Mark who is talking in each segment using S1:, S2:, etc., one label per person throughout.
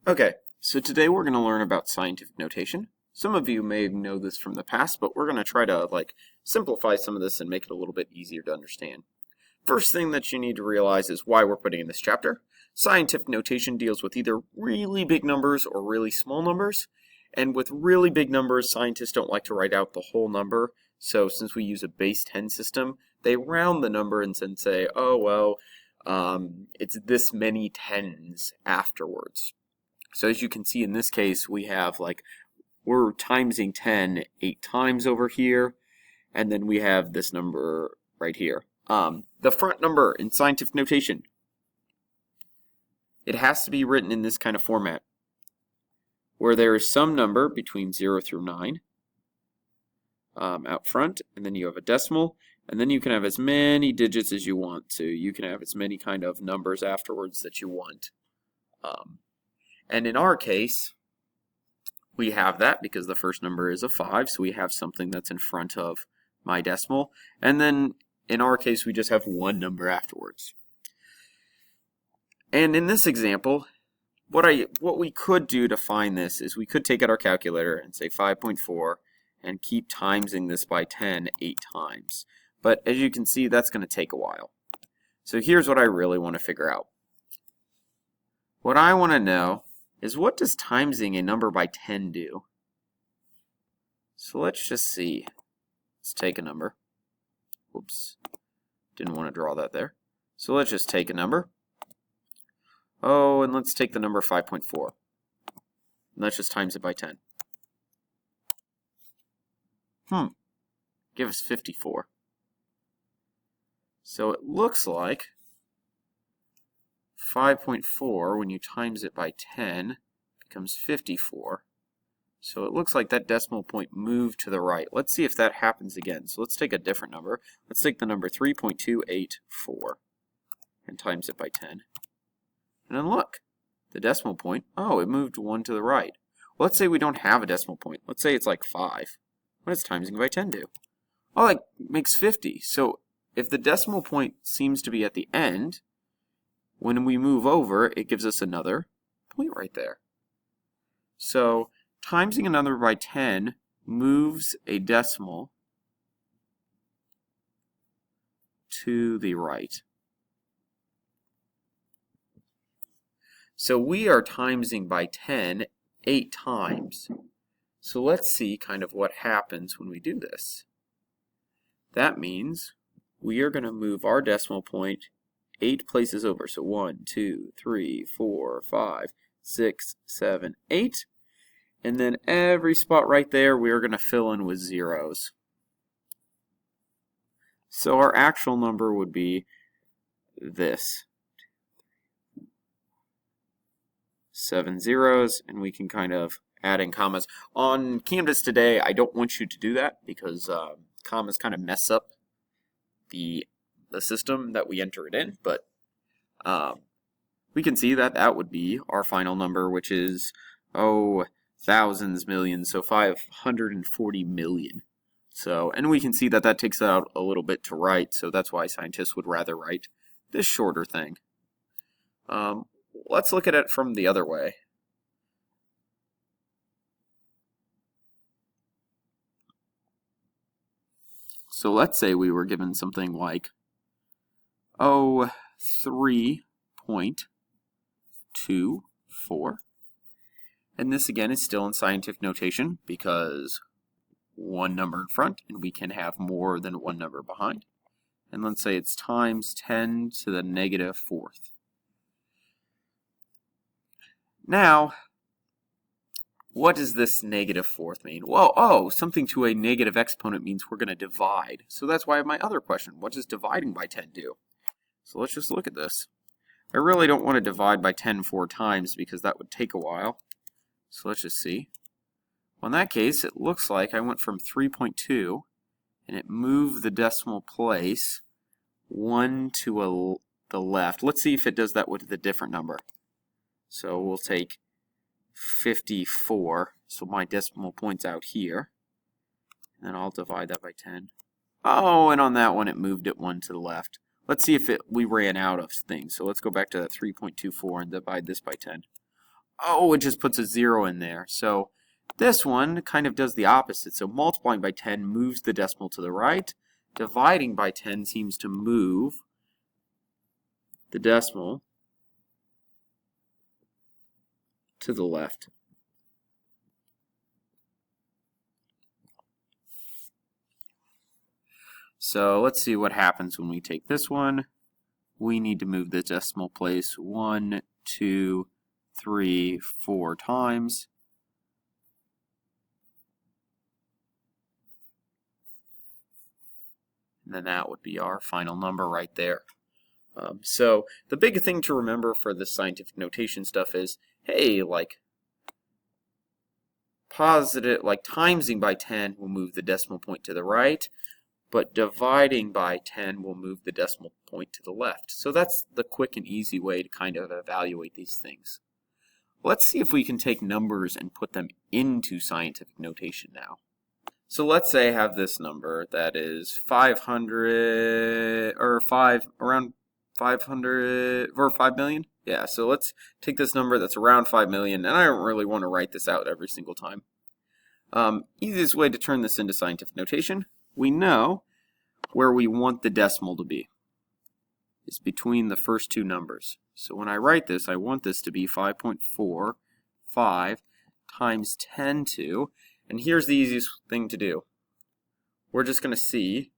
S1: Okay, so today we're going to learn about scientific notation. Some of you may know this from the past, but we're going to try to simplify some of this and make it a little bit easier to understand. First thing that you need to realize is why we're putting in this chapter. Scientific notation deals with either really big numbers or really small numbers. And with really big numbers, scientists don't like to write out the whole number. So since we use a base 10 system, they round the number and then say, oh, well, it's this many tens afterwards. So as you can see in this case, we have we're timesing 10 8 times over here, and then we have this number right here. The front number in scientific notation, it has to be written in this kind of format, where there is some number between 0 through 9 out front, and then you have a decimal, and then you can have as many digits as you want to. You can have as many kind of numbers afterwards that you want. And in our case, we have that because the first number is a 5, so we have something that's in front of my decimal. And then in our case, we just have one number afterwards. And in this example, what we could do to find this is we could take out our calculator and say 5.4 and keep timesing this by 10 8 times. But as you can see, that's going to take a while. So here's what I really want to figure out. What I want to know is, what does timesing a number by 10 do? So let's just see. Let's take a number. Whoops. Didn't want to draw that there. So let's just take a number. Oh, and let's take the number 5.4. And let's just times it by 10. Give us 54. So it looks like 5.4, when you times it by 10, becomes 54. So it looks like that decimal point moved to the right. Let's see if that happens again. So let's take a different number. Let's take the number 3.284 and times it by 10. And then look, the decimal point, oh, it moved one to the right. Well, let's say we don't have a decimal point. Let's say it's like 5. What does timesing by 10 do? Oh, it makes 50. So if the decimal point seems to be at the end, when we move over, it gives us another point right there. So timesing a number by 10 moves a decimal to the right. So we are timesing by 10 8 times. So let's see kind of what happens when we do this. That means we are going to move our decimal point 8 places over. So 1, 2, 3, 4, 5, 6, 7, 8. And then every spot right there we are going to fill in with zeros. So our actual number would be this. 7 zeros, and we can kind of add in commas. On Canvas today, I don't want you to do that because commas kind of mess up the system that we enter it in, but we can see that that would be our final number, which is, thousands, millions, so 540 million. So, and we can see that that takes out a little bit to write, so that's why scientists would rather write this shorter thing. Let's look at it from the other way. So let's say we were given something like 3.24. And this again is still in scientific notation because one number in front and we can have more than one number behind. And let's say it's times 10 to the negative 4th. Now, what does this negative 4th mean? Well, something to a negative exponent means we're going to divide. So that's why I have my other question. What does dividing by 10 do? So let's just look at this. I really don't want to divide by 10 4 times because that would take a while. So let's just see. Well, in that case, it looks like I went from 3.2 and it moved the decimal place 1 to the left. Let's see if it does that with a different number. So we'll take 54, so my decimal point's out here, and then I'll divide that by 10. Oh, and on that one it moved it 1 to the left. Let's see if we ran out of things. So let's go back to that 3.24 and divide this by 10. oh, it just puts a 0 in there. So this one kind of does the opposite. So multiplying by 10 moves the decimal to the right. Dividing by 10 seems to move the decimal to the left. So let's see what happens when we take this one. We need to move the decimal place 1, 2, 3, 4 times. And then that would be our final number right there. So the big thing to remember for this scientific notation stuff is, hey, like timesing by 10 will move the decimal point to the right, but dividing by 10 will move the decimal point to the left. So that's the quick and easy way to kind of evaluate these things. Let's see if we can take numbers and put them into scientific notation now. So let's say I have this number that is 500, or around 500, or 5 million. Yeah, so let's take this number that's around 5 million, and I don't really want to write this out every single time. Easiest way to turn this into scientific notation, we know where we want the decimal to be. It's between the first two numbers. So when I write this, I want this to be 5.45 times 10 to, and here's the easiest thing to do. We're just going to see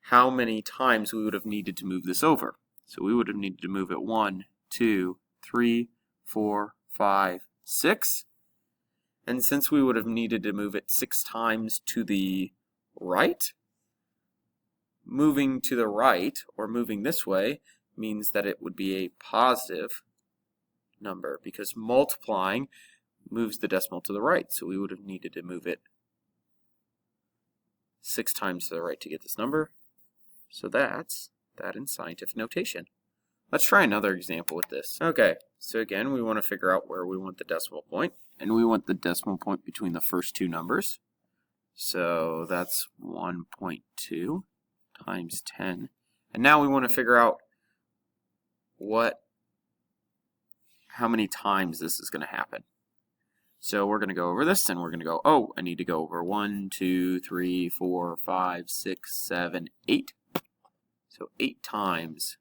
S1: how many times we would have needed to move this over. So we would have needed to move it 1, 2, 3, 4, 5, 6. And since we would have needed to move it 6 times to the right, moving to the right, or moving this way, means that it would be a positive number, because multiplying moves the decimal to the right. So we would have needed to move it 6 times to the right to get this number. So that's that in scientific notation. Let's try another example with this. Okay, so again, we want to figure out where we want the decimal point, and we want the decimal point between the first two numbers. So that's 1.2 times 10. And now we want to figure out how many times this is going to happen. So we're going to go over this, and we're going to go, oh, I need to go over 1, 2, 3, 4, 5, 6, 7, 8. So 8 times.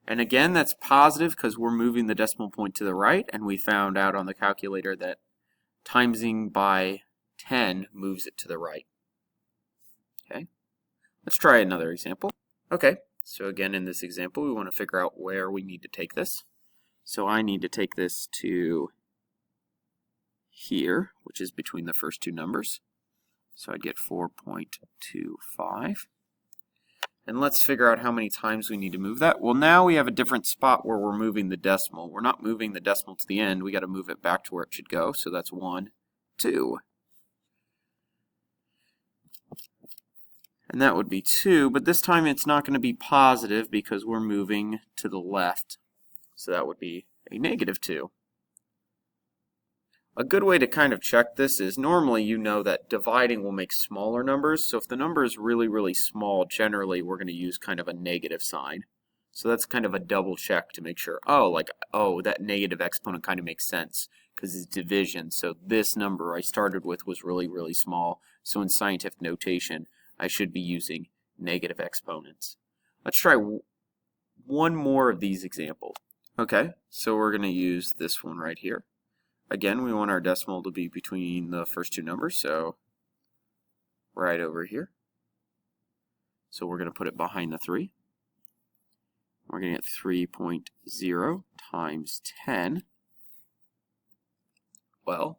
S1: And again, that's positive because we're moving the decimal point to the right, and we found out on the calculator that timesing by 10 moves it to the right. Okay, let's try another example. Okay, so again, in this example, we want to figure out where we need to take this. So I need to take this to here, which is between the first two numbers. So I get 4.25. And let's figure out how many times we need to move that. Well, now we have a different spot where we're moving the decimal. We're not moving the decimal to the end. We got to move it back to where it should go. So that's 1, 2. And that would be 2, but this time it's not going to be positive because we're moving to the left. So that would be a -2. A good way to kind of check this is normally you know that dividing will make smaller numbers. So if the number is really, really small, generally we're going to use kind of a negative sign. So that's kind of a double check to make sure, oh, that negative exponent kind of makes sense because it's division. So this number I started with was really, really small. So in scientific notation, I should be using negative exponents. Let's try one more of these examples. Okay, so we're going to use this one right here. Again, we want our decimal to be between the first two numbers, so right over here. So we're going to put it behind the 3. We're going to get 3.0 times 10. Well,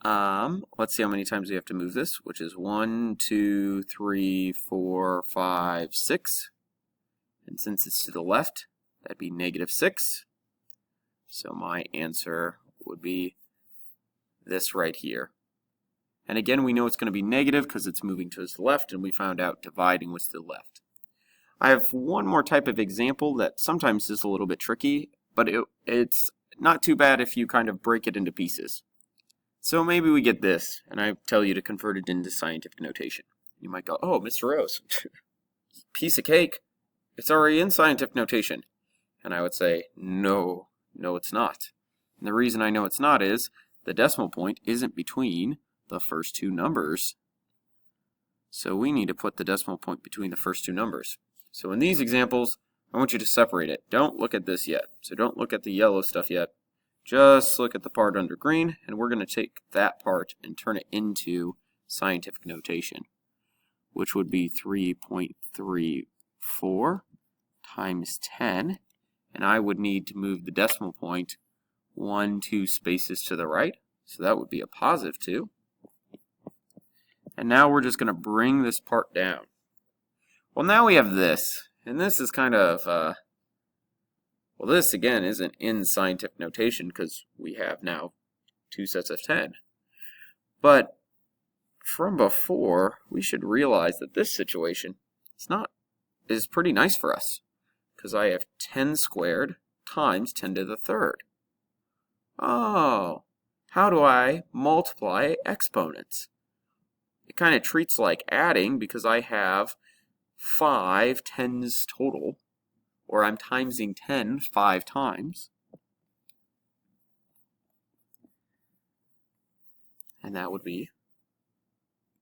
S1: let's see how many times we have to move this, which is 1, 2, 3, 4, 5, 6. And since it's to the left, that'd be -6. So my answer would be this right here. And again, we know it's going to be negative because it's moving to the left, and we found out dividing was to the left. I have one more type of example that sometimes is a little bit tricky, but it's not too bad if you kind of break it into pieces. So maybe we get this, and I tell you to convert it into scientific notation. You might go, oh, Mr. Rose, piece of cake. It's already in scientific notation. And I would say, no, it's not. And the reason I know it's not is the decimal point isn't between the first two numbers. So we need to put the decimal point between the first two numbers. So in these examples, I want you to separate it. Don't look at this yet. So don't look at the yellow stuff yet. Just look at the part under green, and we're going to take that part and turn it into scientific notation, which would be 3.34 times 10, and I would need to move the decimal point 2 spaces to the right, so that would be a positive 2. And now we're just going to bring this part down. Well, now we have this, and this is kind of, well, this again isn't in scientific notation because we have now 2 sets of 10. But from before, we should realize that this situation is pretty nice for us, because I have 10 squared times 10 to the third. Oh, how do I multiply exponents? It kind of treats like adding because I have 5 tens total, or I'm timesing 10 5 times. And that would be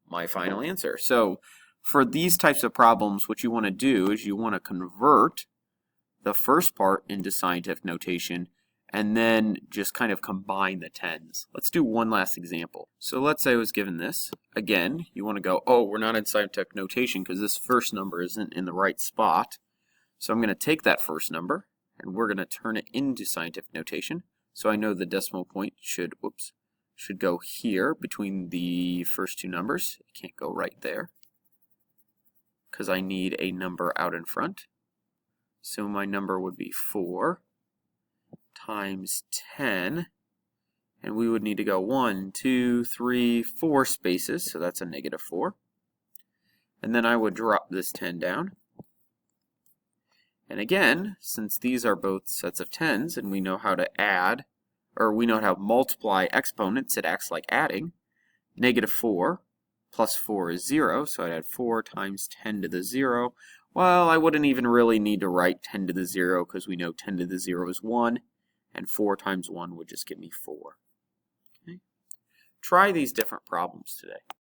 S1: my final answer. So for these types of problems, what you want to do is you want to convert the first part into scientific notation and then just kind of combine the tens. Let's do one last example. So let's say I was given this. Again, you want to go, oh, we're not in scientific notation because this first number isn't in the right spot. So I'm going to take that first number and we're going to turn it into scientific notation. So I know the decimal point should go here between the first two numbers. It can't go right there because I need a number out in front. So my number would be 4 times 10, and we would need to go 1, 2, 3, 4 spaces, so that's a negative 4. And then I would drop this 10 down. And again, since these are both sets of 10s and we know how to add, or we know how to multiply exponents, it acts like adding. Negative 4 plus 4 is 0, so I'd add 4 times 10 to the 0. Well, I wouldn't even really need to write 10 to the 0 because we know 10 to the 0 is 1, and 4 times 1 would just give me 4. Okay. Try these different problems today.